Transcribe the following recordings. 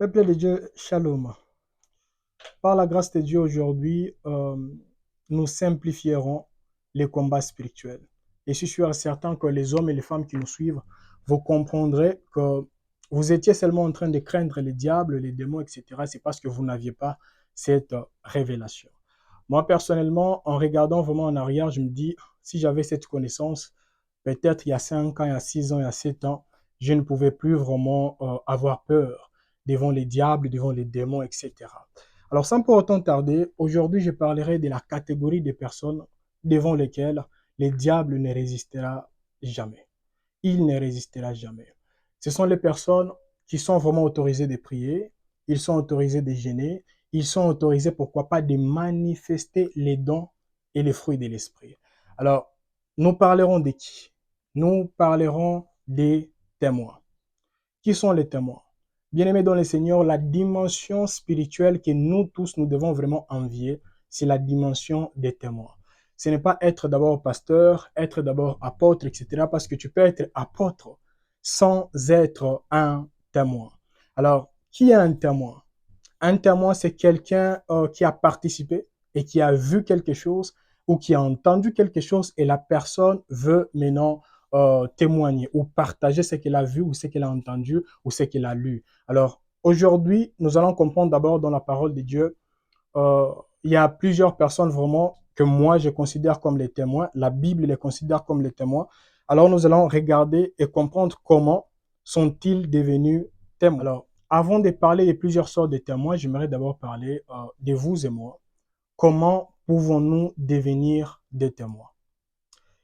Peuple de Dieu, shalom. Par la grâce de Dieu, aujourd'hui, nous simplifierons les combats spirituels. Et je suis sûr et certain que les hommes et les femmes qui nous suivent, vous comprendrez que vous étiez seulement en train de craindre les diables, les démons, etc. C'est parce que vous n'aviez pas cette révélation. Moi, personnellement, en regardant vraiment en arrière, je me dis, si j'avais cette connaissance, peut-être il y a 5 ans, il y a 6 ans, il y a 7 ans, je ne pouvais plus vraiment avoir peur devant les diables, devant les démons, etc. Alors, sans pour autant tarder, aujourd'hui, je parlerai de la catégorie des personnes devant lesquelles les diables ne résistera jamais. Il ne résistera jamais. Ce sont les personnes qui sont vraiment autorisées de prier, ils sont autorisés de gêner, ils sont autorisés, pourquoi pas, de manifester les dons et les fruits de l'esprit. Alors, nous parlerons de qui? Nous parlerons des témoins. Qui sont les témoins? Bien-aimés dans le Seigneur, la dimension spirituelle que nous tous, nous devons vraiment envier, c'est la dimension des témoins. Ce n'est pas être d'abord pasteur, être d'abord apôtre, etc. Parce que tu peux être apôtre sans être un témoin. Alors, qui est un témoin? Un témoin, c'est quelqu'un qui a participé et qui a vu quelque chose ou qui a entendu quelque chose et la personne veut maintenant témoigner ou partager ce qu'elle a vu ou ce qu'elle a entendu ou ce qu'elle a lu. Alors, aujourd'hui, nous allons comprendre d'abord dans la parole de Dieu, euh, il y a plusieurs personnes vraiment que moi je considère comme les témoins. La Bible les considère comme les témoins. Alors, nous allons regarder et comprendre comment sont-ils devenus témoins. Alors, avant de parler de plusieurs sortes de témoins, j'aimerais d'abord parler de vous et moi. Comment pouvons-nous devenir des témoins?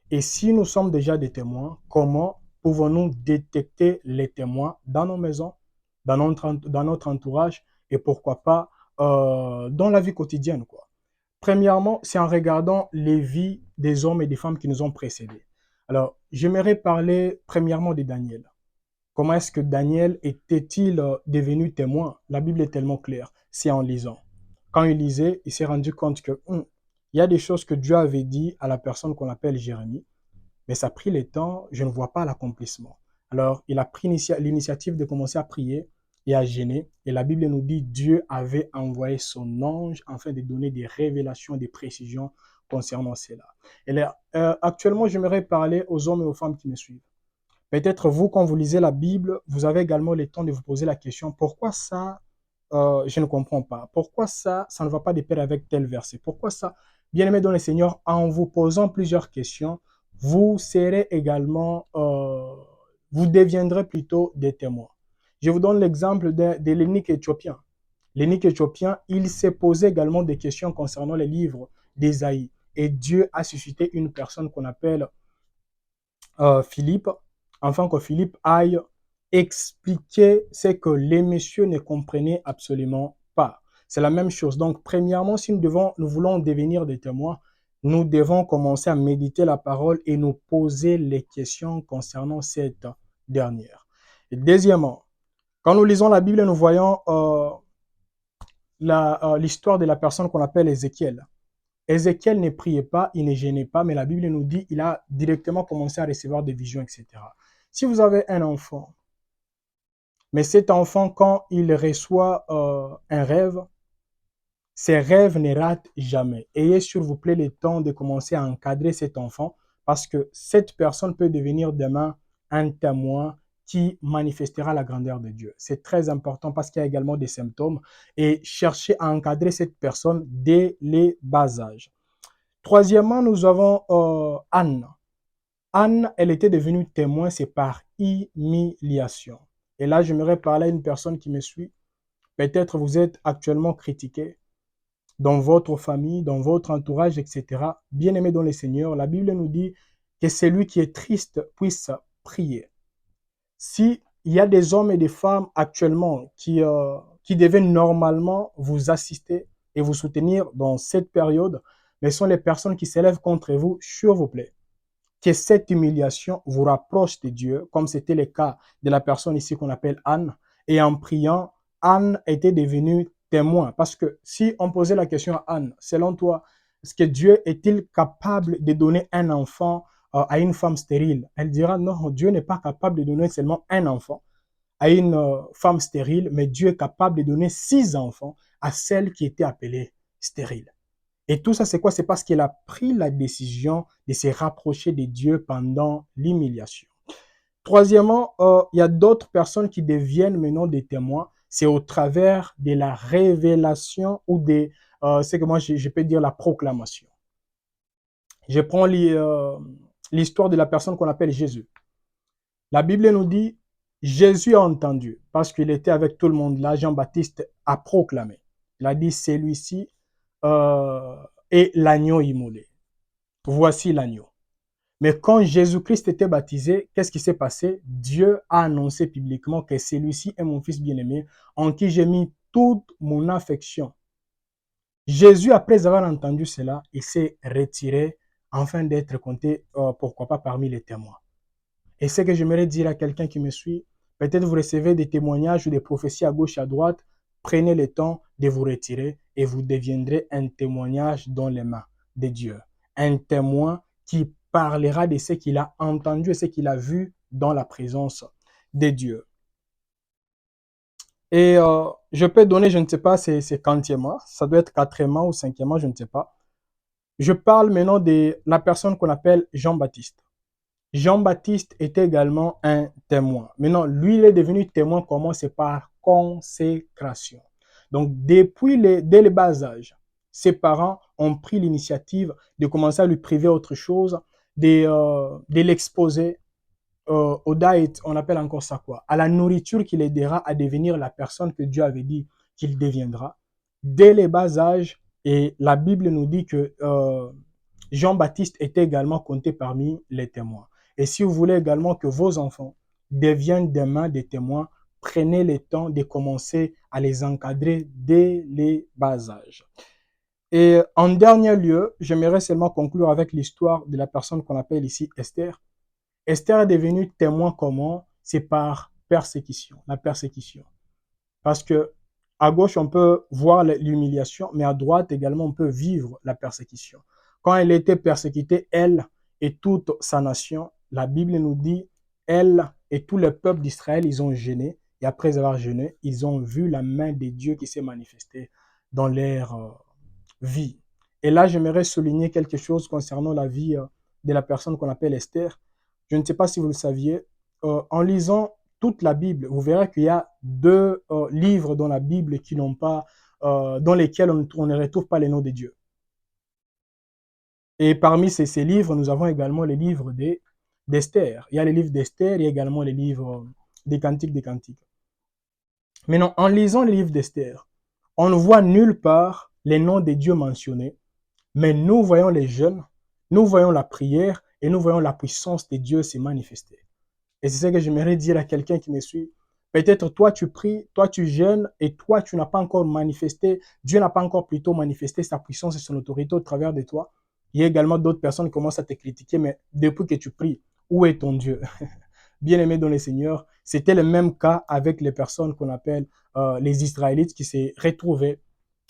Et si nous sommes déjà des témoins, comment pouvons-nous détecter les témoins dans nos maisons, dans notre entourage et pourquoi pas dans la vie quotidienne, quoi. Premièrement, c'est en regardant les vies des hommes et des femmes qui nous ont précédés. Alors, j'aimerais parler premièrement de Daniel. Comment est-ce que Daniel était-il devenu témoin? La Bible est tellement claire, c'est en lisant. Quand il lisait, il s'est rendu compte que il y a des choses que Dieu avait dit à la personne qu'on appelle Jérémie, mais ça a pris le temps, je ne vois pas l'accomplissement. Alors, il a pris l'initiative de commencer à prier et à gêner. Et la Bible nous dit Dieu avait envoyé son ange afin de donner des révélations, des précisions concernant cela. Et là, actuellement, j'aimerais parler aux hommes et aux femmes qui me suivent. Peut-être vous, quand vous lisez la Bible, vous avez également le temps de vous poser la question, pourquoi ça, je ne comprends pas. Pourquoi ça ne va pas de pair avec tel verset? Pourquoi ça? Bien-aimé dans le Seigneur, en vous posant plusieurs questions, vous serez également, vous deviendrez plutôt des témoins. Je vous donne l'exemple de l'énigme éthiopien. L'énigme éthiopien, il s'est posé également des questions concernant les livres d'Ésaïe. Et Dieu a suscité une personne qu'on appelle Philippe, afin que Philippe aille expliquer ce que les messieurs ne comprenaient absolument pas. C'est la même chose. Donc, premièrement, si nous voulons devenir des témoins, nous devons commencer à méditer la parole et nous poser les questions concernant cette dernière. Et deuxièmement, quand nous lisons la Bible, nous voyons l'histoire de la personne qu'on appelle Ézéchiel. Ézéchiel ne priait pas, il ne gênait pas, mais la Bible nous dit qu'il a directement commencé à recevoir des visions, etc. Si vous avez un enfant, mais cet enfant, quand il reçoit un rêve, ses rêves ne ratent jamais. Ayez s'il vous plaît le temps de commencer à encadrer cet enfant parce que cette personne peut devenir demain un témoin qui manifestera la grandeur de Dieu. C'est très important parce qu'il y a également des symptômes et chercher à encadrer cette personne dès les bas âges. Troisièmement, nous avons Anne. Anne, elle était devenue témoin, c'est par humiliation. Et là, j'aimerais parler à une personne qui me suit. Peut-être vous êtes actuellement critiqué dans votre famille, dans votre entourage, etc. Bien-aimé dans le Seigneur, la Bible nous dit que celui qui est triste puisse prier. Si il y a des hommes et des femmes actuellement qui devaient normalement vous assister et vous soutenir dans cette période, mais ce sont les personnes qui s'élèvent contre vous, s'il vous plaît, que cette humiliation vous rapproche de Dieu, comme c'était le cas de la personne ici qu'on appelle Anne. Et en priant, Anne était devenue témoin. Parce que si on posait la question à Anne, selon toi, est-ce que Dieu est-il capable de donner un enfant à une femme stérile? Elle dira non, Dieu n'est pas capable de donner seulement un enfant. à une femme stérile, mais Dieu est capable de donner 6 enfants à celle qui était appelée stérile. Et tout ça, c'est quoi? C'est parce qu'elle a pris la décision de se rapprocher de Dieu pendant l'humiliation. Troisièmement, il y a d'autres personnes qui deviennent maintenant des témoins. C'est au travers de la révélation ou de, c'est que moi, je peux dire la proclamation. Je prends l'histoire de la personne qu'on appelle Jésus. La Bible nous dit, Jésus a entendu, parce qu'il était avec tout le monde là, Jean-Baptiste a proclamé. Il a dit, celui-ci est l'agneau immolé. Voici l'agneau. Mais quand Jésus-Christ était baptisé, qu'est-ce qui s'est passé? Dieu a annoncé publiquement que celui-ci est mon fils bien-aimé, en qui j'ai mis toute mon affection. Jésus, après avoir entendu cela, il s'est retiré afin d'être compté, pourquoi pas, parmi les témoins. Et ce que j'aimerais dire à quelqu'un qui me suit, peut-être vous recevez des témoignages ou des prophéties à gauche et à droite, prenez le temps de vous retirer et vous deviendrez un témoignage dans les mains de Dieu. Un témoin qui parlera de ce qu'il a entendu et ce qu'il a vu dans la présence de Dieu. Et je peux donner, je ne sais pas, c'est quantièmement, ça doit être quatrièmement ou cinquièmement, je ne sais pas. Je parle maintenant de la personne qu'on appelle Jean-Baptiste. Jean-Baptiste était également un témoin. Maintenant, lui, il est devenu témoin comment? C'est par consécration. Donc, dès le bas âge, ses parents ont pris l'initiative de commencer à lui priver autre chose, de l'exposer au diet, on appelle encore ça quoi? À la nourriture qui l'aidera à devenir la personne que Dieu avait dit qu'il deviendra. Dès les bas âges, et la Bible nous dit que Jean-Baptiste était également compté parmi les témoins. Et si vous voulez également que vos enfants deviennent demain des témoins, prenez le temps de commencer à les encadrer dès les bas âges. Et en dernier lieu, j'aimerais seulement conclure avec l'histoire de la personne qu'on appelle ici Esther. Esther est devenue témoin comment? C'est par persécution, la persécution. Parce que à gauche, on peut voir l'humiliation, mais à droite également, on peut vivre la persécution. Quand elle était persécutée, elle et toute sa nation, la Bible nous dit, elle et tout le peuple d'Israël, ils ont jeûné. Et après avoir jeûné, ils ont vu la main de Dieu qui s'est manifestée dans leur vie. Et là, j'aimerais souligner quelque chose concernant la vie de la personne qu'on appelle Esther. Je ne sais pas si vous le saviez. En lisant toute la Bible, vous verrez qu'il y a 2 livres dans la Bible qui n'ont pas, dans lesquels on ne retrouve pas les noms de Dieu. Et parmi ces livres, nous avons également les livres d'Esther. Il y a les livres d'Esther, il y a également les livres des Cantiques des Cantiques. Maintenant, en lisant les livres d'Esther, on ne voit nulle part les noms de Dieu mentionnés, mais nous voyons les jeûnes, nous voyons la prière et nous voyons la puissance de Dieu se manifester. Et c'est ce que j'aimerais dire à quelqu'un qui me suit. Peut-être toi tu pries, toi tu jeûnes et toi tu n'as pas encore manifesté, Dieu n'a pas encore plutôt manifesté sa puissance et son autorité au travers de toi. Il y a également d'autres personnes qui commencent à te critiquer, mais depuis que tu pries, où est ton Dieu? Bien-aimé dans le Seigneur, c'était le même cas avec les personnes qu'on appelle les Israélites qui s'est retrouvés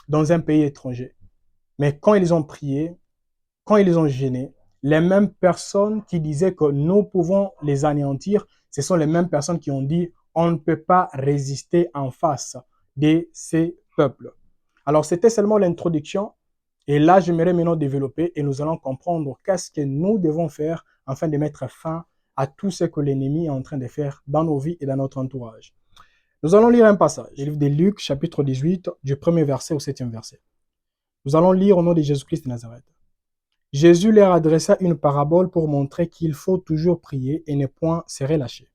dans un pays étranger. Mais quand ils ont prié, quand ils ont jeûné, les mêmes personnes qui disaient que nous pouvons les anéantir, ce sont les mêmes personnes qui ont dit on ne peut pas résister en face de ces peuples. Alors, c'était seulement l'introduction. Et là, j'aimerais maintenant développer et nous allons comprendre qu'est-ce que nous devons faire afin de mettre fin à tout ce que l'ennemi est en train de faire dans nos vies et dans notre entourage. Nous allons lire un passage, le livre de Luc, chapitre 18, du 1er verset au 7e verset. Nous allons lire au nom de Jésus-Christ de Nazareth. Jésus leur adressa une parabole pour montrer qu'il faut toujours prier et ne point se relâcher.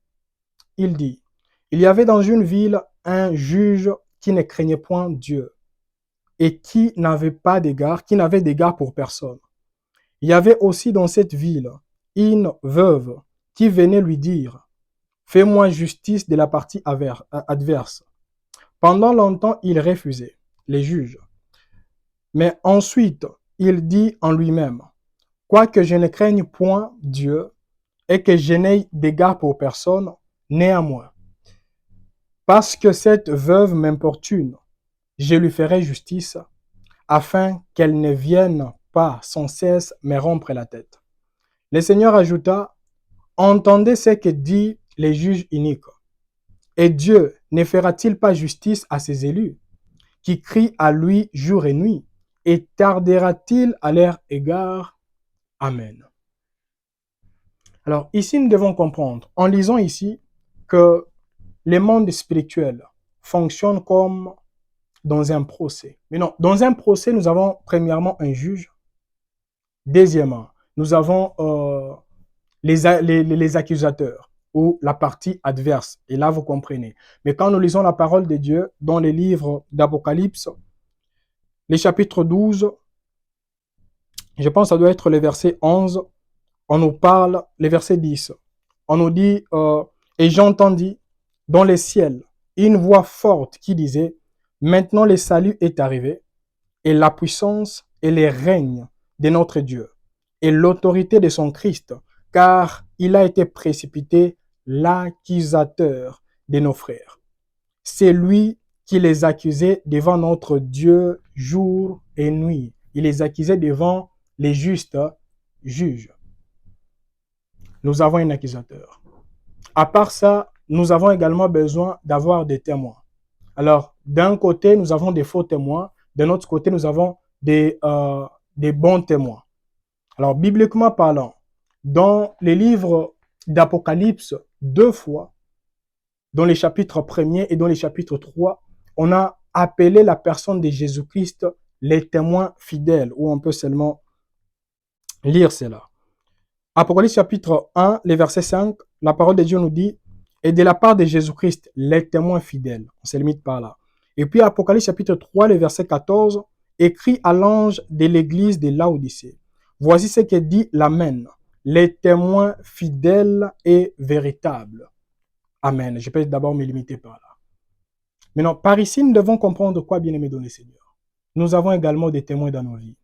Il dit, il y avait dans une ville un juge qui ne craignait point Dieu et qui n'avait d'égard pour personne. Il y avait aussi dans cette ville une veuve qui venait lui dire, fais-moi justice de la partie adverse. Pendant longtemps, il refusait, les juges. Mais ensuite, il dit en lui-même, quoique je ne craigne point Dieu et que je n'ai d'égard pour personne, néanmoins, parce que cette veuve m'importune, je lui ferai justice, afin qu'elle ne vienne pas sans cesse me rompre la tête. Le Seigneur ajouta, entendez ce que dit les juges iniques. Et Dieu ne fera-t-il pas justice à ses élus, qui crient à lui jour et nuit? Et tardera-t-il à leur égard? Amen. Alors ici, nous devons comprendre, en lisant ici, que le monde spirituel fonctionne comme dans un procès. Mais non, dans un procès, nous avons premièrement un juge. Deuxièmement, nous avons les accusateurs ou la partie adverse. Et là, vous comprenez. Mais quand nous lisons la parole de Dieu dans les livres d'Apocalypse, les chapitres 12, je pense que ça doit être le verset 11, on nous parle, le verset 10, on nous dit, et j'entendis dans les ciels une voix forte qui disait, maintenant le salut est arrivé, et la puissance et le règne de notre Dieu, et l'autorité de son Christ, car il a été précipité l'accusateur de nos frères. C'est lui qui les accusait devant notre Dieu jour et nuit. Il les accusait devant les justes juges. Nous avons un accusateur. À part ça, nous avons également besoin d'avoir des témoins. Alors, d'un côté, nous avons des faux témoins. De l'autre côté, nous avons des bons témoins. Alors, bibliquement parlant, dans les livres d'Apocalypse, 2 fois, dans les chapitres 1er et dans les chapitres 3, on a appelé la personne de Jésus-Christ les témoins fidèles, où on peut seulement lire cela. Apocalypse chapitre 1, les versets 5, la parole de Dieu nous dit, et de la part de Jésus-Christ, les témoins fidèles. On se limite par là. Et puis Apocalypse chapitre 3, le verset 14, écrit à l'ange de l'église de Laodicée. Voici ce que dit l'Amen, les témoins fidèles et véritables. Amen. Je peux d'abord me limiter par là. Maintenant, par ici, nous devons comprendre quoi, bien-aimés dans le Seigneur. Nous avons également des témoins dans nos vies.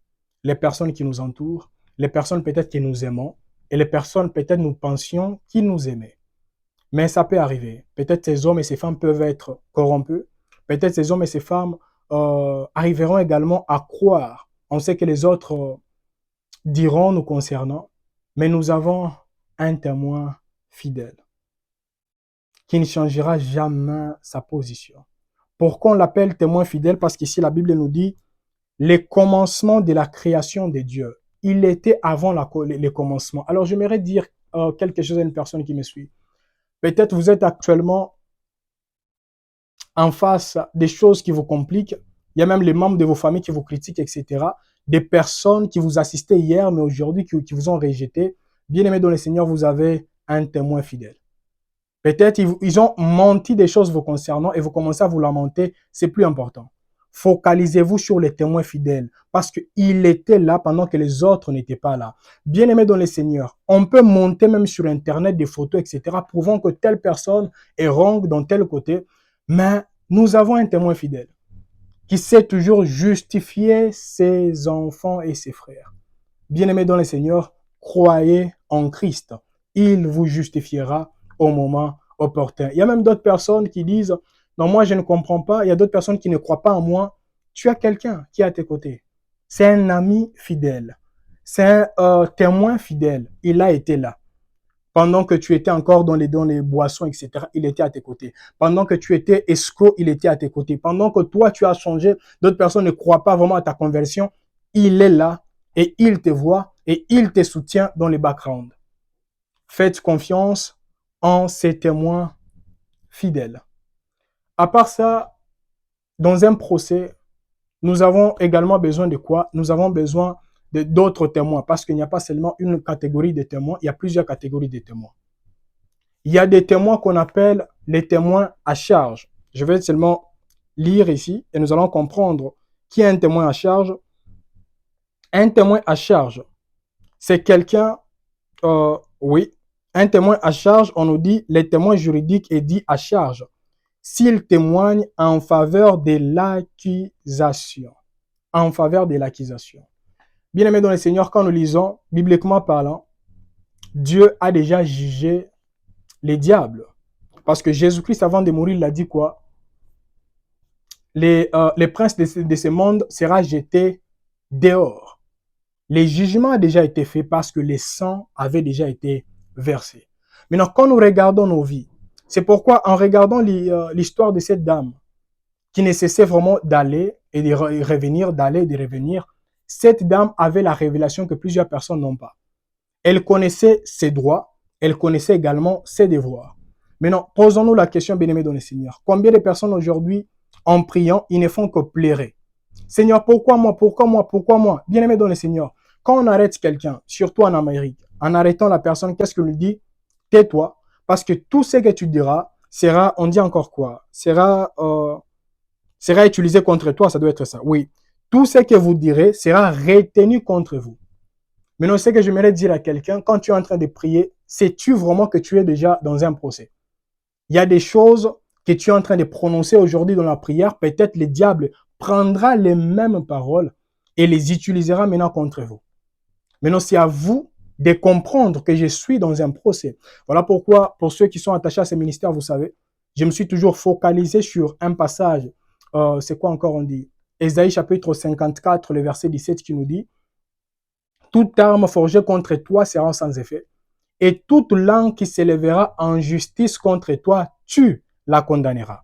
Les personnes qui nous entourent, les personnes peut-être que nous aimons, et les personnes peut-être nous pensions qu'ils nous aimaient. Mais ça peut arriver. Peut-être ces hommes et ces femmes peuvent être corrompus. Peut-être ces hommes et ces femmes arriveront également à croire. On sait que les autres diront nous concernant, mais nous avons un témoin fidèle qui ne changera jamais sa position. Pourquoi on l'appelle témoin fidèle? Parce qu'ici la Bible nous dit les commencements de la création de Dieu. Il était avant les commencements. Alors j'aimerais dire quelque chose à une personne qui me suit. Peut-être vous êtes actuellement en face des choses qui vous compliquent. Il y a même les membres de vos familles qui vous critiquent, etc. Des personnes qui vous assistaient hier, mais aujourd'hui qui vous ont rejeté. Bien-aimés dans le Seigneur, vous avez un témoin fidèle. Peut-être ils ont menti des choses vous concernant et vous commencez à vous lamenter. C'est plus important. Focalisez-vous sur les témoins fidèles parce qu'il était là pendant que les autres n'étaient pas là. Bien-aimés dans le Seigneur, on peut monter même sur Internet des photos, etc., prouvant que telle personne est wrong dans tel côté, mais nous avons un témoin fidèle qui sait toujours justifier ses enfants et ses frères. Bien-aimés dans le Seigneur, croyez en Christ. Il vous justifiera au moment opportun. Il y a même d'autres personnes qui disent non, moi je ne comprends pas. Il y a d'autres personnes qui ne croient pas en moi. Tu as quelqu'un qui est à tes côtés. C'est un ami fidèle. C'est un témoin fidèle. Il a été là. Pendant que tu étais encore dans les boissons, etc., il était à tes côtés. Pendant que tu étais escroc, il était à tes côtés. Pendant que toi, tu as changé, d'autres personnes ne croient pas vraiment à ta conversion, il est là et il te voit et il te soutient dans les backgrounds. Faites confiance en ces témoins fidèles. À part ça, dans un procès, nous avons également besoin de quoi? Nous avons besoin d'autres témoins parce qu'il n'y a pas seulement une catégorie de témoins, il y a plusieurs catégories de témoins. Il y a des témoins qu'on appelle les témoins à charge. Je vais seulement lire ici et nous allons comprendre qui est un témoin à charge. Un témoin à charge, c'est quelqu'un, oui, un témoin à charge, on nous dit, les témoins juridiques est dit à charge s'il témoigne en faveur de l'accusation. En faveur de l'accusation. Bien-aimés dans le Seigneur, quand nous lisons, bibliquement parlant, Dieu a déjà jugé les diables. Parce que Jésus-Christ, avant de mourir, il a dit quoi? Les princes de ce monde sera jeté dehors. Le jugement a déjà été fait parce que le sang avait déjà été versé. Maintenant, quand nous regardons nos vies, C'est pourquoi, en regardant l'histoire de cette dame, qui ne cessait vraiment d'aller et de revenir, d'aller et de revenir, cette dame avait la révélation que plusieurs personnes n'ont pas. Elle connaissait ses droits, elle connaissait également ses devoirs. Maintenant, posons-nous la question, bien-aimés dans le Seigneur. Combien de personnes aujourd'hui, en priant, ils ne font que pleurer? Seigneur, pourquoi moi? Pourquoi moi? Pourquoi moi? Bien-aimés dans le Seigneur, quand on arrête quelqu'un, surtout en Amérique, en arrêtant la personne, qu'est-ce qu'on lui dit? Tais-toi, parce que tout ce que tu diras sera, on dit encore quoi? Sera utilisé contre toi, ça doit être ça. Oui, tout ce que vous direz sera retenu contre vous. Maintenant, ce que j'aimerais dire à quelqu'un, quand tu es en train de prier, sais-tu vraiment que tu es déjà dans un procès? Il y a des choses que tu es en train de prononcer aujourd'hui dans la prière, peut-être le diable prendra les mêmes paroles et les utilisera maintenant contre vous. Maintenant, c'est à vous de comprendre que je suis dans un procès. Voilà pourquoi, pour ceux qui sont attachés à ce ministère, vous savez, je me suis toujours focalisé sur un passage. C'est quoi encore on dit? Ésaïe chapitre 54, le verset 17 qui nous dit « Toute arme forgée contre toi sera sans effet, et toute langue qui s'élèvera en justice contre toi, tu la condamneras. »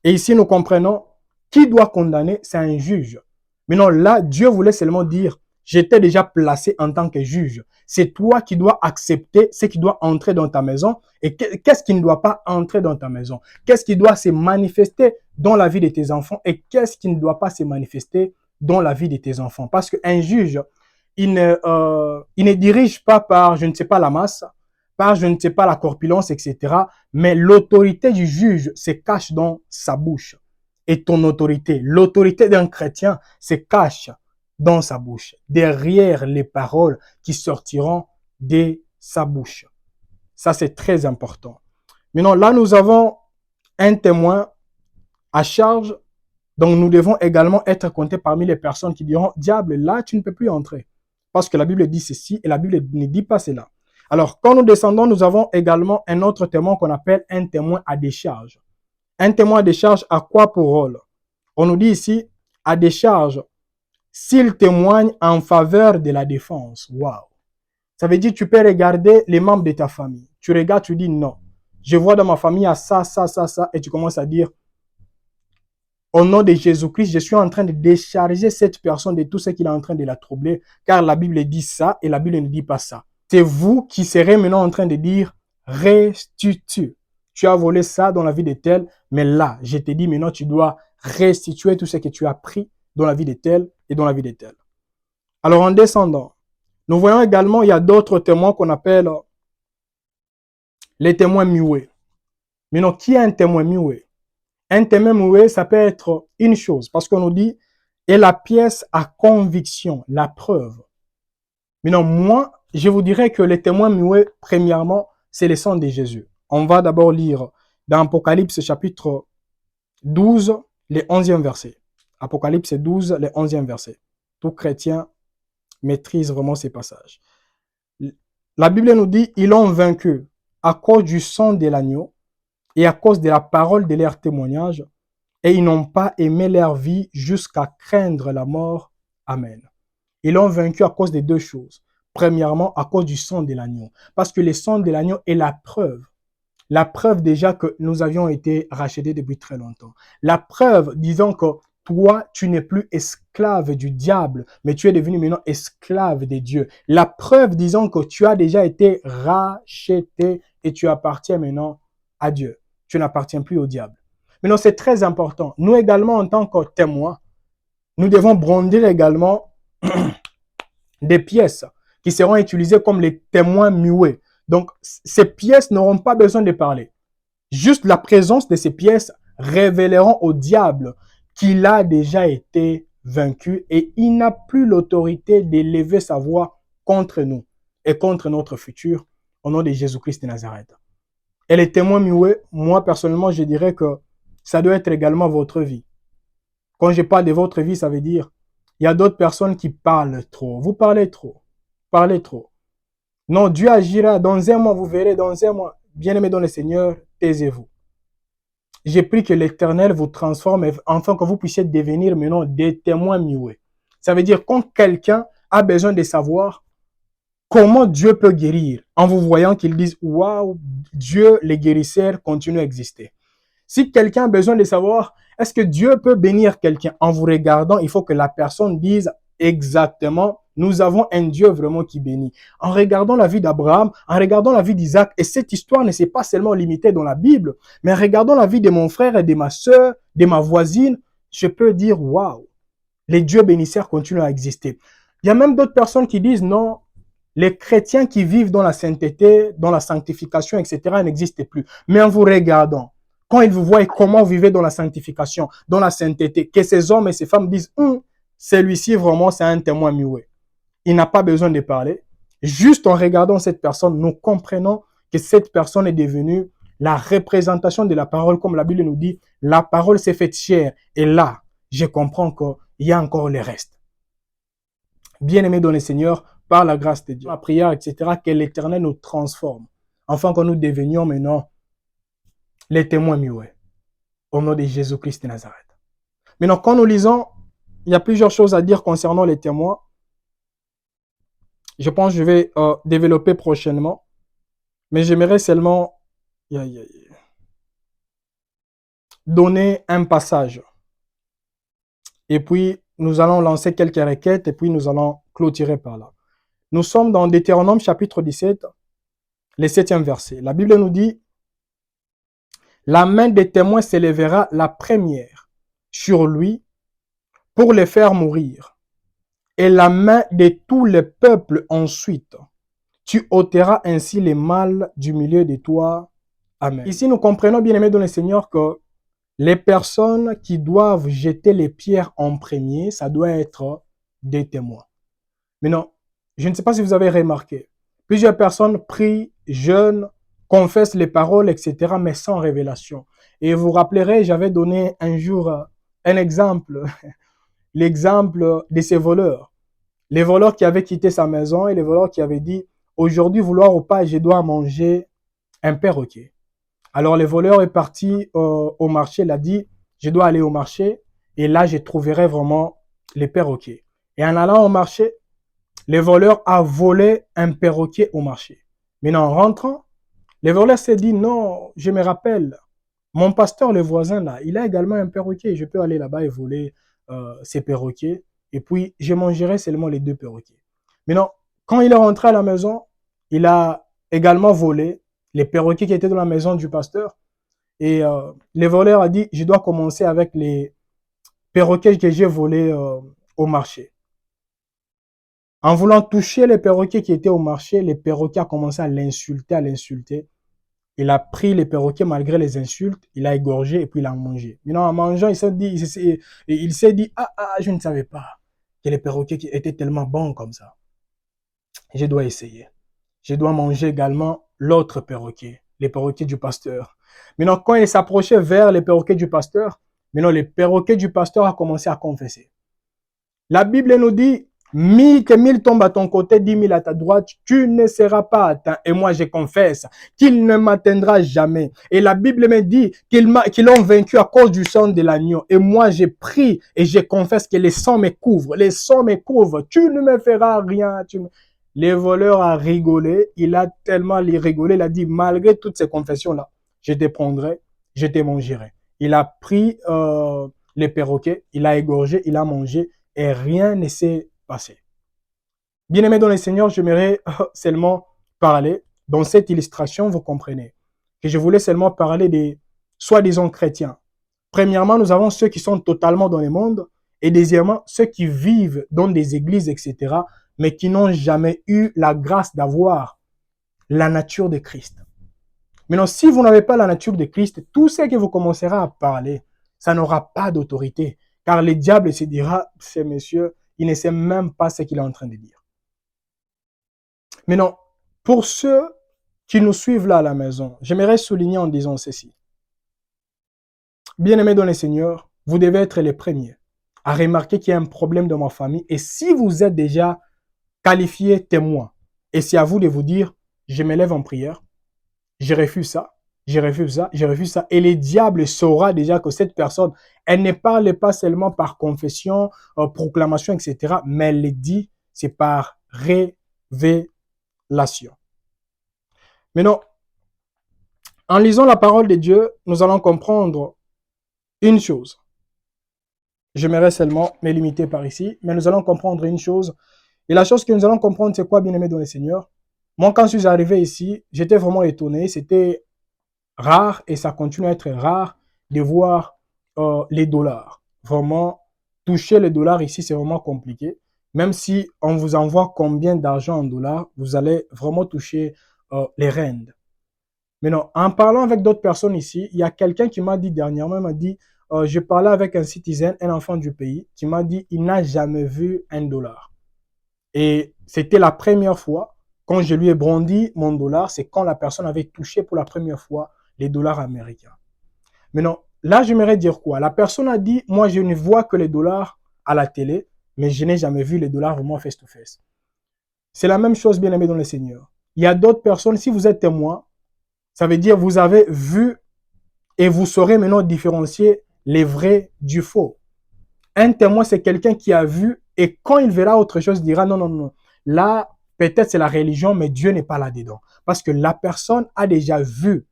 Et ici, nous comprenons qui doit condamner, c'est un juge. Maintenant, là, Dieu voulait seulement dire, j'étais déjà placé en tant que juge. C'est toi qui dois accepter ce qui doit entrer dans ta maison et qu'est-ce qui ne doit pas entrer dans ta maison. Qu'est-ce qui doit se manifester dans la vie de tes enfants et qu'est-ce qui ne doit pas se manifester dans la vie de tes enfants. Parce qu'un juge, il ne dirige pas par, je ne sais pas, la masse, par, je ne sais pas, la corpulence, etc. Mais l'autorité du juge se cache dans sa bouche. Et ton autorité, l'autorité d'un chrétien se cache dans sa bouche, derrière les paroles qui sortiront de sa bouche. Ça, c'est très important. Maintenant, là, nous avons un témoin à charge, donc nous devons également être comptés parmi les personnes qui diront, diable, là, tu ne peux plus entrer. Parce que la Bible dit ceci et la Bible ne dit pas cela. Alors, quand nous descendons, nous avons également un autre témoin qu'on appelle un témoin à décharge. Un témoin à décharge a quoi pour rôle? On nous dit ici, à décharge, s'il témoigne en faveur de la défense. Waouh! Ça veut dire que tu peux regarder les membres de ta famille. Tu regardes, tu dis non. Je vois dans ma famille à ça, ça, ça, ça, et tu commences à dire, au nom de Jésus-Christ, je suis en train de décharger cette personne de tout ce qu'il est en train de la troubler, car la Bible dit ça et la Bible ne dit pas ça. C'est vous qui serez maintenant en train de dire, restitue. Tu as volé ça dans la vie de tel, mais là, je te dis maintenant, tu dois restituer tout ce que tu as pris dans la vie de tel et dans la vie de tel. Alors, en descendant, nous voyons également, il y a d'autres témoins qu'on appelle les témoins muets. Maintenant, qui est un témoin muet? Un témoin muet, ça peut être une chose, parce qu'on nous dit, et la pièce à conviction, la preuve. Maintenant, moi, je vous dirais que les témoins muets, premièrement, c'est le sang de Jésus. On va d'abord lire dans Apocalypse chapitre 12, le 11e verset. Apocalypse 12, le 11e verset. Tout chrétien maîtrise vraiment ces passages. La Bible nous dit, ils l'ont vaincu à cause du sang de l'agneau et à cause de la parole de leur témoignage, et ils n'ont pas aimé leur vie jusqu'à craindre la mort. Amen. Ils l'ont vaincu à cause de deux choses. Premièrement, à cause du sang de l'agneau. Parce que le sang de l'agneau est la preuve. La preuve déjà que nous avions été rachetés depuis très longtemps. La preuve disant que toi, tu n'es plus esclave du diable, mais tu es devenu maintenant esclave de Dieu. La preuve disant que tu as déjà été racheté et tu appartiens maintenant à Dieu. Tu n'appartiens plus au diable. Maintenant, c'est très important. Nous également, en tant que témoins, nous devons brandir également des pièces qui seront utilisées comme les témoins muets. Donc, ces pièces n'auront pas besoin de parler. Juste la présence de ces pièces révéleront au diable qu'il a déjà été vaincu et il n'a plus l'autorité d'élever sa voix contre nous et contre notre futur au nom de Jésus-Christ de Nazareth. Et les témoins muets, moi personnellement, je dirais que ça doit être également votre vie. Quand je parle de votre vie, ça veut dire il y a d'autres personnes qui parlent trop. Vous parlez trop. Parlez trop. Non, Dieu agira dans un mois, vous verrez dans un mois. Bien-aimés dans le Seigneur, taisez-vous. J'ai pris que l'Éternel vous transforme afin que vous puissiez devenir maintenant des témoins muets. Ça veut dire quand quelqu'un a besoin de savoir, comment Dieu peut guérir en vous voyant qu'ils disent « Waouh, Dieu, les guérisseurs, continue à exister ». Si quelqu'un a besoin de savoir, est-ce que Dieu peut bénir quelqu'un en vous regardant, il faut que la personne dise exactement, nous avons un Dieu vraiment qui bénit. En regardant la vie d'Abraham, en regardant la vie d'Isaac, et cette histoire ne s'est pas seulement limitée dans la Bible, mais en regardant la vie de mon frère et de ma soeur, de ma voisine, je peux dire, waouh, les dieux bénisseurs continuent à exister. Il y a même d'autres personnes qui disent, non, les chrétiens qui vivent dans la sainteté, dans la sanctification, etc., n'existent plus. Mais en vous regardant, quand ils vous voient comment vous vivez dans la sanctification, dans la sainteté, que ces hommes et ces femmes disent, celui-ci vraiment c'est un témoin muet. Il n'a pas besoin de parler. Juste en regardant cette personne, nous comprenons que cette personne est devenue la représentation de la parole, comme la Bible nous dit, la parole s'est faite chair. Et là, je comprends qu'il y a encore le reste. Bien-aimés dans le Seigneur, par la grâce de Dieu, la prière, etc., que l'Éternel nous transforme, afin que nous devenions maintenant les témoins muets, au nom de Jésus-Christ de Nazareth. Maintenant, quand nous lisons, il y a plusieurs choses à dire concernant les témoins. Je pense que je vais développer prochainement, mais j'aimerais seulement donner un passage. Et puis, nous allons lancer quelques requêtes et puis nous allons clôturer par là. Nous sommes dans Deutéronome chapitre 17, le 7e verset. La Bible nous dit, « La main des témoins s'élèvera la première sur lui pour le faire mourir, et la main de tous les peuples ensuite. Tu ôteras ainsi les mâles du milieu de toi. Amen. » Ici, nous comprenons, bien aimés dans le Seigneur, que les personnes qui doivent jeter les pierres en premier, ça doit être des témoins. Maintenant, je ne sais pas si vous avez remarqué, plusieurs personnes prient, jeûnent, confessent les paroles, etc., mais sans révélation. Et vous rappellerez, j'avais donné un jour un exemple, l'exemple de ces voleurs. Les voleurs qui avaient quitté sa maison et les voleurs qui avaient dit, aujourd'hui, vouloir ou pas, je dois manger un perroquet. Alors, le voleur est parti au marché, il a dit, je dois aller au marché et là, je trouverai vraiment les perroquets. Et en allant au marché, le voleur a volé un perroquet au marché. Maintenant, en rentrant, le voleur s'est dit, non, je me rappelle, mon pasteur, le voisin là, il a également un perroquet. Je peux aller là-bas et voler ces perroquets. Et puis, je mangerai seulement les 2 perroquets. Maintenant, quand il est rentré à la maison, il a également volé les perroquets qui étaient dans la maison du pasteur. Et le voleur a dit, je dois commencer avec les perroquets que j'ai volés au marché. En voulant toucher les perroquets qui étaient au marché, les perroquets ont commencé à l'insulter. Il a pris les perroquets malgré les insultes, il a égorgé et puis il a mangé. Maintenant, en mangeant, il s'est dit, je ne savais pas que les perroquets étaient tellement bons comme ça. Je dois essayer. Je dois manger également l'autre perroquet, les perroquets du pasteur. Maintenant, quand il s'approchait vers les perroquets du pasteur, maintenant, les perroquets du pasteur ont commencé à confesser. La Bible nous dit, 1000 tombent à ton côté, 10 000 à ta droite, tu ne seras pas atteint. Et moi, je confesse qu'il ne m'atteindra jamais. Et la Bible me dit qu'ils l'ont vaincu à cause du sang de l'agneau. Et moi, j'ai pris et je confesse que le sang me couvre. Le sang me couvre. Tu ne me feras rien. Le voleur a rigolé. Il a tellement rigolé. Il a dit, malgré toutes ces confessions-là, je te prendrai, je te mangerai. Il a pris les perroquets, il a égorgé, il a mangé et rien ne s'est passé. Bien-aimés dans le Seigneur, j'aimerais seulement parler, dans cette illustration, vous comprenez, que je voulais seulement parler des soi-disant chrétiens. Premièrement, nous avons ceux qui sont totalement dans le monde et deuxièmement, ceux qui vivent dans des églises, etc., mais qui n'ont jamais eu la grâce d'avoir la nature de Christ. Maintenant, si vous n'avez pas la nature de Christ, tout ce que vous commencerez à parler, ça n'aura pas d'autorité. Car le diable se dira, ce monsieur, il ne sait même pas ce qu'il est en train de dire. Maintenant, pour ceux qui nous suivent là à la maison, j'aimerais souligner en disant ceci. Bien-aimés dans le Seigneur, vous devez être les premiers à remarquer qu'il y a un problème dans ma famille. Et si vous êtes déjà qualifié témoin, et c'est à vous de vous dire, je me lève en prière, je refuse ça, je refuse ça, je refuse ça. Et le diable saura déjà que cette personne, elle ne parle pas seulement par confession, proclamation, etc. Mais elle le dit, c'est par révélation. révélation. Maintenant, en lisant la parole de Dieu, nous allons comprendre une chose. J'aimerais seulement me limiter par ici, mais nous allons comprendre une chose. Et la chose que nous allons comprendre, c'est quoi, bien-aimé dans le Seigneur? Moi, quand je suis arrivé ici, j'étais vraiment étonné. C'était rare, et ça continue à être rare, de voir les dollars. Vraiment, toucher les dollars ici, c'est vraiment compliqué. Même si on vous envoie combien d'argent en dollars, vous allez vraiment toucher les rands. Mais non, en parlant avec d'autres personnes ici, il y a quelqu'un qui m'a dit dernièrement, il m'a dit, je parlais avec un citizen, un enfant du pays, qui m'a dit, il n'a jamais vu un dollar. Et c'était la première fois, quand je lui ai brandi mon dollar, c'est quand la personne avait touché pour la première fois les dollars américains. Maintenant, là, j'aimerais dire quoi? La personne a dit, moi, je ne vois que les dollars à la télé, mais je n'ai jamais vu les dollars vraiment face-to-face. C'est la même chose, bien aimé dans le Seigneur. Il y a d'autres personnes, si vous êtes témoin, ça veut dire que vous avez vu et vous saurez maintenant différencier les vrais du faux. Un témoin, c'est quelqu'un qui a vu et quand il verra autre chose, il dira non, non, non. Là, peut-être c'est la religion, mais Dieu n'est pas là-dedans. Parce que la personne a déjà vu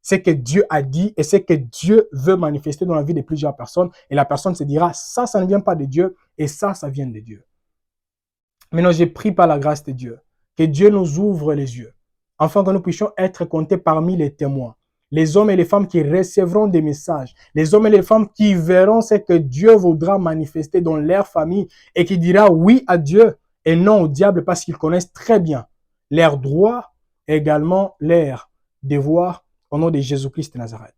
ce que Dieu a dit et ce que Dieu veut manifester dans la vie de plusieurs personnes. Et la personne se dira, ça ne vient pas de Dieu et ça vient de Dieu. Maintenant, j'ai pris par la grâce de Dieu que Dieu nous ouvre les yeux, afin que nous puissions être comptés parmi les témoins. Les hommes et les femmes qui recevront des messages, les hommes et les femmes qui verront ce que Dieu voudra manifester dans leur famille et qui dira oui à Dieu et non au diable parce qu'ils connaissent très bien leurs droits et également leurs devoirs au nom de Jésus-Christ de Nazareth.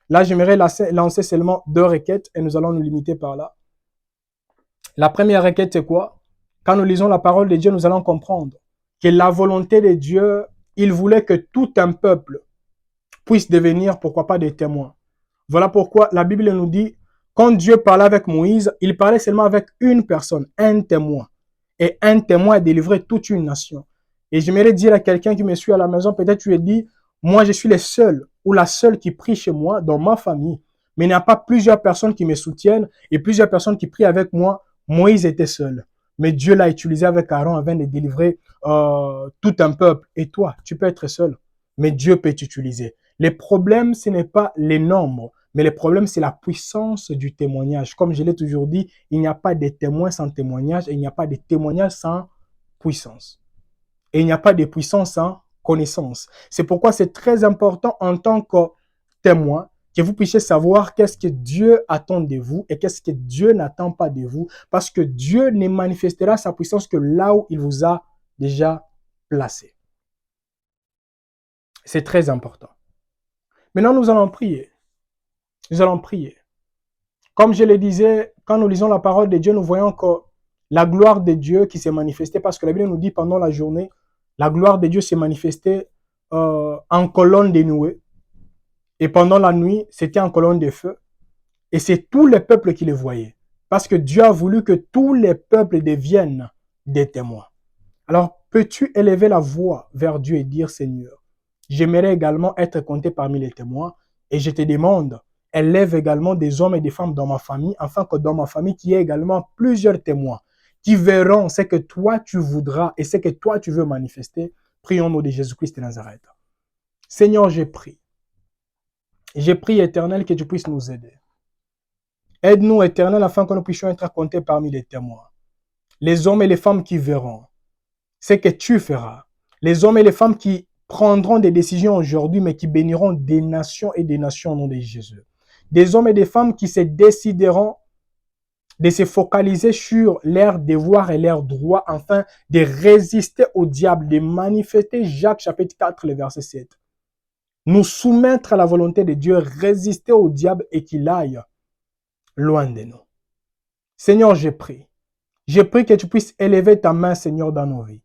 Là, j'aimerais lancer seulement 2 requêtes et nous allons nous limiter par là. La première requête, c'est quoi? Quand nous lisons la parole de Dieu, nous allons comprendre que la volonté de Dieu, il voulait que tout un peuple puisse devenir, pourquoi pas, des témoins. Voilà pourquoi la Bible nous dit, quand Dieu parlait avec Moïse, il parlait seulement avec une personne, un témoin. Et un témoin a délivré toute une nation. Et j'aimerais dire à quelqu'un qui me suit à la maison, peut-être tu es dit, moi je suis le seul ou la seule qui prie chez moi, dans ma famille. Mais il n'y a pas plusieurs personnes qui me soutiennent et plusieurs personnes qui prient avec moi. Moïse était seul. Mais Dieu l'a utilisé avec Aaron afin de délivrer tout un peuple. Et toi, tu peux être seul. Mais Dieu peut t'utiliser. Les problèmes, ce n'est pas les nombres, mais le problème, c'est la puissance du témoignage. Comme je l'ai toujours dit, il n'y a pas de témoins sans témoignage et il n'y a pas de témoignage sans puissance. Et il n'y a pas de puissance sans connaissance. C'est pourquoi c'est très important en tant que témoin que vous puissiez savoir qu'est-ce que Dieu attend de vous et qu'est-ce que Dieu n'attend pas de vous, parce que Dieu ne manifestera sa puissance que là où il vous a déjà placé. C'est très important. Maintenant, nous allons prier. Nous allons prier. Comme je le disais, quand nous lisons la parole de Dieu, nous voyons que la gloire de Dieu qui s'est manifestée, parce que la Bible nous dit pendant la journée, la gloire de Dieu s'est manifestée en colonne de nuée. Et pendant la nuit, c'était en colonne de feu. Et c'est tous les peuples qui le voyaient. Parce que Dieu a voulu que tous les peuples deviennent des témoins. Alors, peux-tu élever la voix vers Dieu et dire, Seigneur, j'aimerais également être compté parmi les témoins. Et je te demande, élève également des hommes et des femmes dans ma famille, afin que dans ma famille, qu'il y ait également plusieurs témoins qui verront ce que toi tu voudras et ce que toi tu veux manifester. Prions au nom de Jésus-Christ de Nazareth. Seigneur, j'ai prie. J'ai prie, Éternel, que tu puisses nous aider. Aide-nous, Éternel, afin que nous puissions être comptés parmi les témoins. Les hommes et les femmes qui verront ce que tu feras. Les hommes et les femmes qui prendront des décisions aujourd'hui, mais qui béniront des nations et des nations au nom de Jésus. Des hommes et des femmes qui se décideront de se focaliser sur leurs devoirs et leurs droits, afin de résister au diable, de manifester Jacques chapitre 4, le verset 7. Nous soumettre à la volonté de Dieu, résister au diable et qu'il aille loin de nous. Seigneur, je prie. Je prie que tu puisses élever ta main, Seigneur, dans nos vies.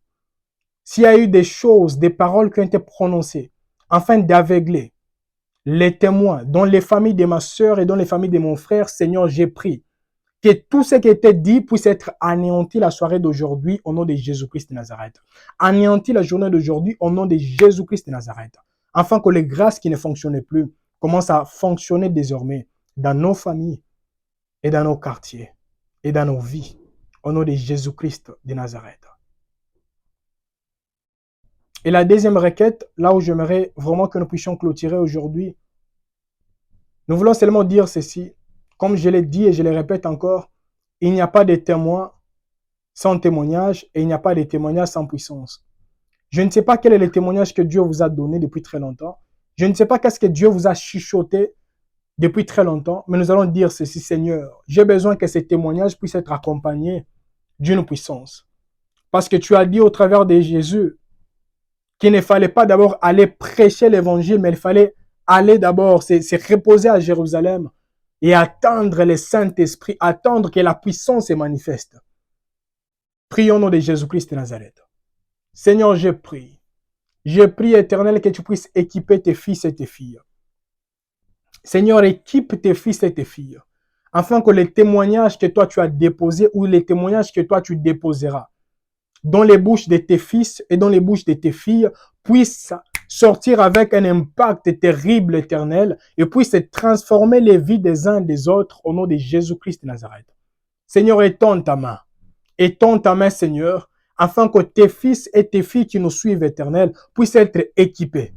S'il y a eu des choses, des paroles qui ont été prononcées, afin d'aveugler les témoins, dans les familles de ma soeur et dans les familles de mon frère, Seigneur, j'ai pris que tout ce qui était dit puisse être anéanti la soirée d'aujourd'hui au nom de Jésus-Christ de Nazareth. Anéanti la journée d'aujourd'hui au nom de Jésus-Christ de Nazareth. Afin que les grâces qui ne fonctionnaient plus commencent à fonctionner désormais dans nos familles et dans nos quartiers et dans nos vies au nom de Jésus-Christ de Nazareth. Et la deuxième requête, là où j'aimerais vraiment que nous puissions clôturer aujourd'hui, nous voulons seulement dire ceci. Comme je l'ai dit et je le répète encore, il n'y a pas de témoin sans témoignage et il n'y a pas de témoignage sans puissance. Je ne sais pas quel est le témoignage que Dieu vous a donné depuis très longtemps. Je ne sais pas qu'est-ce que Dieu vous a chuchoté depuis très longtemps, mais nous allons dire ceci, Seigneur, j'ai besoin que ces témoignages puissent être accompagnés d'une puissance. Parce que tu as dit au travers de Jésus qu'il ne fallait pas d'abord aller prêcher l'évangile, mais il fallait aller d'abord se reposer à Jérusalem et attendre le Saint-Esprit, attendre que la puissance se manifeste. Prions au nom de Jésus-Christ de Nazareth. Seigneur, je prie, Éternel, que tu puisses équiper tes fils et tes filles. Seigneur, équipe tes fils et tes filles, afin que les témoignages que toi tu as déposés ou les témoignages que toi tu déposeras dans les bouches de tes fils et dans les bouches de tes filles puissent sortir avec un impact terrible, éternel, et puissent transformer les vies des uns et des autres au nom de Jésus-Christ de Nazareth. Seigneur, étends ta main, Seigneur, afin que tes fils et tes filles qui nous suivent, éternel, puissent être équipés.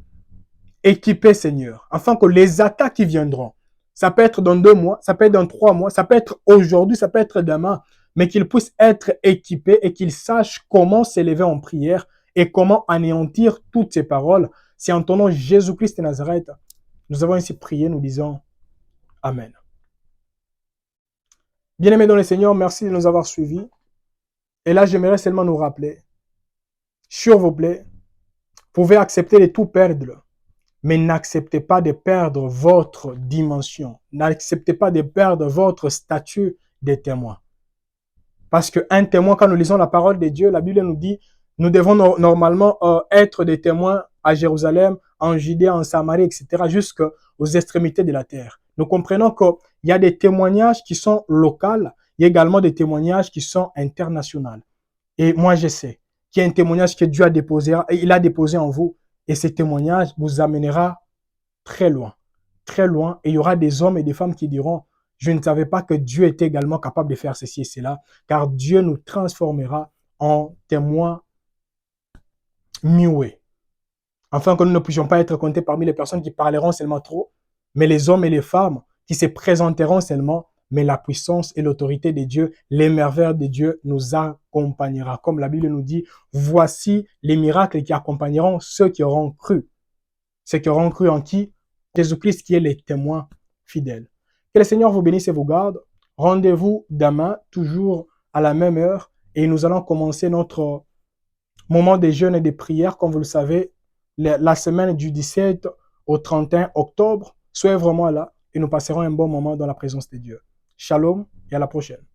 Équipés, Seigneur, afin que les attaques qui viendront, ça peut être dans 2 mois, ça peut être dans 3 mois, ça peut être aujourd'hui, ça peut être demain, mais qu'ils puissent être équipés et qu'ils sachent comment s'élever en prière et comment anéantir toutes ces paroles. C'est en ton nom Jésus-Christ de Nazareth, nous avons ainsi prié, nous disons Amen. Bien-aimés dans le Seigneur, merci de nous avoir suivis. Et là, j'aimerais seulement nous rappeler, s'il vous plaît, vous pouvez accepter de tout perdre, mais n'acceptez pas de perdre votre dimension. N'acceptez pas de perdre votre statut de témoin. Parce qu'un témoin, quand nous lisons la parole de Dieu, la Bible nous dit, nous devons normalement être des témoins à Jérusalem, en Judée, en Samarie, etc., jusqu'aux extrémités de la terre. Nous comprenons qu'il y a des témoignages qui sont locaux, il y a également des témoignages qui sont internationaux. Et moi, je sais qu'il y a un témoignage que Dieu a déposé, il a déposé en vous, et ce témoignage vous amènera très loin, et il y aura des hommes et des femmes qui diront, je ne savais pas que Dieu était également capable de faire ceci et cela, car Dieu nous transformera en témoins muets, afin que nous ne puissions pas être comptés parmi les personnes qui parleront seulement trop, mais les hommes et les femmes qui se présenteront seulement, mais la puissance et l'autorité de Dieu, les merveilles de Dieu nous accompagnera. Comme la Bible nous dit, voici les miracles qui accompagneront ceux qui auront cru. Ceux qui auront cru en qui? Jésus-Christ qui est le témoin fidèle. Que le Seigneur vous bénisse et vous garde. Rendez-vous demain, toujours à la même heure, et nous allons commencer notre moment de jeûne et de prière, comme vous le savez, la semaine du 17 au 31 octobre. Soyez vraiment là et nous passerons un bon moment dans la présence de Dieu. Shalom et à la prochaine.